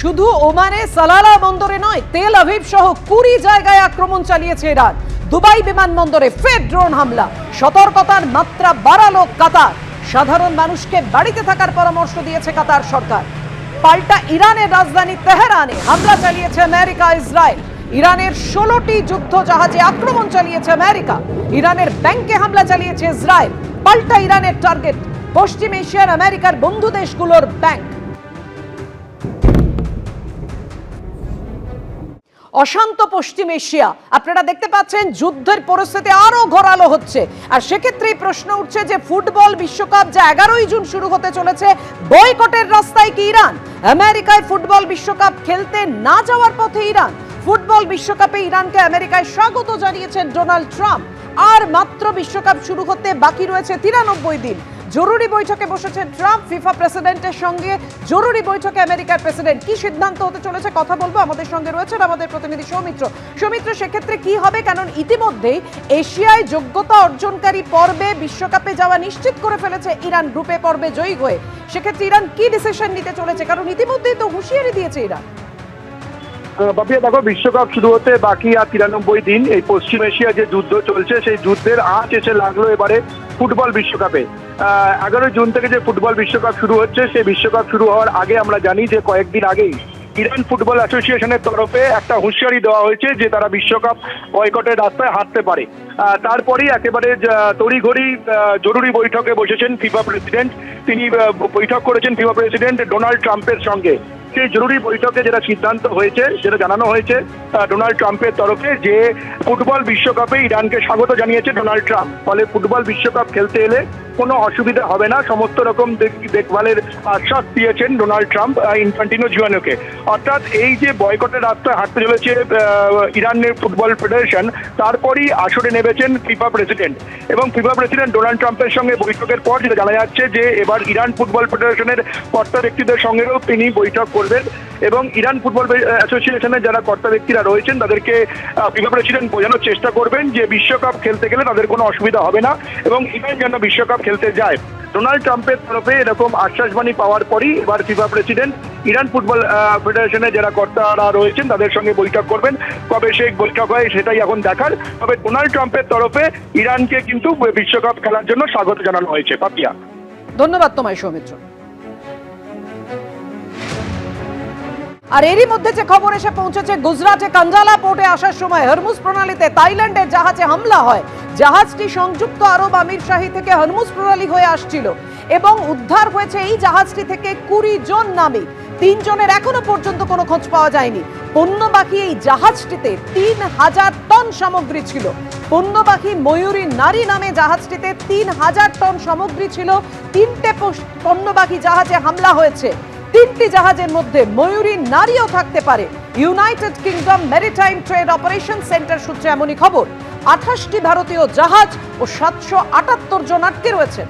শুধু ওমানে সালালা বন্দরে নয়, তেল আভিভ সহ 20 জায়গায় আক্রমণ চালিয়েছে ইরান। দুবাই বিমানবন্দরে ফের ড্রোন হামলা। সতর্কতার মাত্রা বাড়ালো কাতার। সাধারণ মানুষকে বাড়িতে থাকার পরামর্শ দিয়েছে কাতার সরকার। পাল্টা ইরানের রাজধানী তেহরানে হামলা চালিয়েছে আমেরিকা ইসরায়েল। ইরানের 16টি যুদ্ধ জাহাজে আক্রমণ চালিয়েছে আমেরিকা। ইরানের ব্যাংকে হামলা চালিয়েছে ইসরায়েল। পাল্টা ইরানের টার্গেট পশ্চিম এশিয়ার আমেরিকার বন্ধু দেশগুলোর ব্যাংক। অশান্ত পশ্চিম এশিয়া, আপনারা দেখতে পাচ্ছেন যুদ্ধের পরিস্থিতি আরো ঘোরালো হচ্ছে। আর সেক্ষেত্রেই প্রশ্ন উঠছে যে ফুটবল বিশ্বকাপ যা 11ই জুন শুরু হতে চলেছে, বয়কটের রাস্তায় কি ইরান? আমেরিকায় ফুটবল বিশ্বকাপ খেলতে না যাওয়ার পথে ইরান। ফুটবল বিশ্বকাপে ইরানকে আমেরিকায় স্বাগত জানিয়েছেন ডোনাল্ড ট্রাম্প। আর মাত্র বিশ্বকাপ শুরু হতে বাকি রয়েছে 93 দিন। জরুরি বৈঠকে বসেছেন ট্রাম্প ফিফা প্রেসিডেন্টের সঙ্গে। জরুরি বৈঠকে আমেরিকার প্রেসিডেন্ট কি সিদ্ধান্ত হতে চলেছে কথা বলবো। আমাদের সঙ্গে রয়েছেন আমাদের প্রতিনিধি সৌমিত্র। সৌমিত্র, সেক্ষেত্রে কি হবে? কারণ ইতিমধ্যেই এশিয়ায় যোগ্যতা অর্জনকারী পর্বে বিশ্বকাপে যাওয়া নিশ্চিত করে ফেলেছে ইরান, গ্রুপে পর্বে জয়ী হয়ে। সেক্ষেত্রে ইরান কি ডিসিশন নিতে চলেছে? কারণ ইতিমধ্যেই তো হুঁশিয়ারি দিয়েছে ইরান। বাপিয়া দেখো, বিশ্বকাপ শুরু হতে বাকি আর 93 দিন। এই পশ্চিম এশিয়া যে যুদ্ধ চলছে, সেই যুদ্ধের আঁচ এসে লাগলো এবারে ফুটবল বিশ্বকাপে। 11 জুন থেকে যে ফুটবল বিশ্বকাপ শুরু হচ্ছে, সেই বিশ্বকাপ শুরু হওয়ার আগে আমরা জানি যে কয়েকদিন আগেই ইরান ফুটবল অ্যাসোসিয়েশনের তরফে একটা হুঁশিয়ারি দেওয়া হয়েছে যে তারা বিশ্বকাপ বয়কটের রাস্তায় হাঁটতে পারে। তারপরেই একেবারে তড়িঘড়ি জরুরি বৈঠকে বসেছেন ফিফা প্রেসিডেন্ট। তিনি বৈঠক করেছেন ফিফা প্রেসিডেন্ট ডোনাল্ড ট্রাম্পের সঙ্গে। সেই জরুরি বৈঠকে যেটা সিদ্ধান্ত হয়েছে, যেটা জানানো হয়েছে ডোনাল্ড ট্রাম্পের তরফে, যে ফুটবল বিশ্বকাপে ইরানকে স্বাগত জানিয়েছে ডোনাল্ড ট্রাম্প। ফলে ফুটবল বিশ্বকাপ খেলতে এলে কোনো অসুবিধা হবে না, সমস্ত রকম দেখভালের আশ্বাস দিয়েছেন ডোনাল্ড ট্রাম্প ইনফ্যান্টিনো জুয়ানোকে। অর্থাৎ এই যে বয়কটের রাস্তায় হাঁটতে চলেছে ইরানের ফুটবল ফেডারেশন, তারপরই আসরে নেমেছেন ফিফা প্রেসিডেন্ট। এবং ফিফা প্রেসিডেন্ট ডোনাল্ড ট্রাম্পের সঙ্গে বৈঠকের পর যেটা জানা যাচ্ছে যে এবার ইরান ফুটবল ফেডারেশনের কর্তা ব্যক্তিদের সঙ্গেও তিনি বৈঠক করবেন। এবং ইরান ফুটবল অ্যাসোসিয়েশনের যারা কর্তা ব্যক্তিরা রয়েছেন তাদেরকে ফিফা প্রেসিডেন্ট বোঝানোর চেষ্টা করবেন যে বিশ্বকাপ খেলতে গেলে তাদের কোনো অসুবিধা হবে না এবং ইরান যেন বিশ্বকাপ খেলতে যায়। ডোনাল্ড ট্রাম্পের তরফে এরকম আশ্বাসবাণী পাওয়ার পরই এবার ফিফা প্রেসিডেন্ট ইরান ফুটবল ফেডারেশনের যারা কর্তারা রয়েছেন তাদের সঙ্গে বৈঠক করবেন। কবে সেই বৈঠক হয় সেটাই এখন দেখার। তবে ডোনাল্ড ট্রাম্পের তরফে ইরানকে কিন্তু বিশ্বকাপ খেলার জন্য স্বাগত জানানো হয়েছে। পাপিয়া, ধন্যবাদ তোমায় সৌমিত্র। আর এরই মধ্যে যে খবর এসে পৌঁছেছে, গুজরাটে কাঞ্জালা পোর্টে আসার সময় হরমুজ প্রণালীতে থাইল্যান্ডের জাহাজে হামলা হয়। জাহাজটি সংযুক্ত আরব আমিরশাহী থেকে হরমুজ প্রণালী হয়ে আসছিল এবং উদ্ধার হয়েছে এই জাহাজটি থেকে 20 জন নাবিক। 3 জনের এখনো পর্যন্ত কোনো খোঁজ পাওয়া যায়নি। পণ্যবাহী এই জাহাজটিতে 3000 টন সামগ্রী ছিল। পণ্যবাহী ময়ূরী নারী নামে জাহাজটিতে 3000 টন সামগ্রী ছিল। 3টে পণ্যবাহী জাহাজে হামলা হয়েছে। 3টি জাহাজের মধ্যে ময়ূরী নারীও থাকতে পারে। United kingdom maritime trade operation centre সূত্রে এমনই খবর। 28টি ভারতীয় জাহাজ ও 778 জন আটকে রয়েছেন।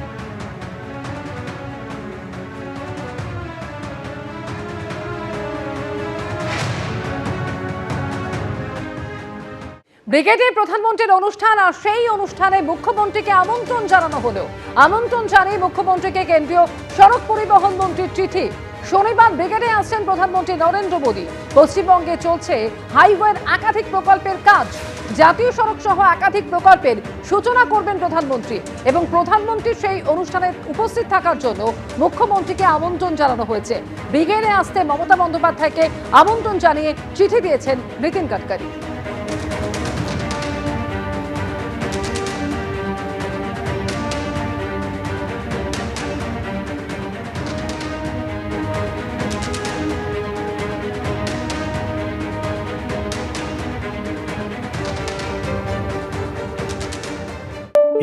ব্রিগেডের প্রধানমন্ত্রীর অনুষ্ঠান, আর সেই অনুষ্ঠানে মুখ্যমন্ত্রীকে আমন্ত্রণ জানানো হলো। আমন্ত্রণ জানিয়ে মুখ্যমন্ত্রীকে কেন্দ্রীয় সড়ক পরিবহন মন্ত্রীর চিঠি। শনিবার ব্রিগেডে আসছেন প্রধানমন্ত্রী নরেন্দ্র মোদী। পশ্চিমবঙ্গে চলছে হাইওয়ের একাধিক প্রকল্পের কাজ। জাতীয় সড়ক সহ একাধিক প্রকল্পের সূচনা করবেন প্রধানমন্ত্রী এবং প্রধানমন্ত্রীর সেই অনুষ্ঠানে উপস্থিত থাকার জন্য মুখ্যমন্ত্রীকে আমন্ত্রণ জানানো হয়েছে। ব্রিগেডে আসতে মমতা বন্দ্যোপাধ্যায়কে আমন্ত্রণ জানিয়ে চিঠি দিয়েছেন নীতিন গাডকারি।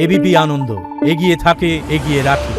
এবিপি আনন্দ, এগিয়ে থাকে, এগিয়ে রাখে।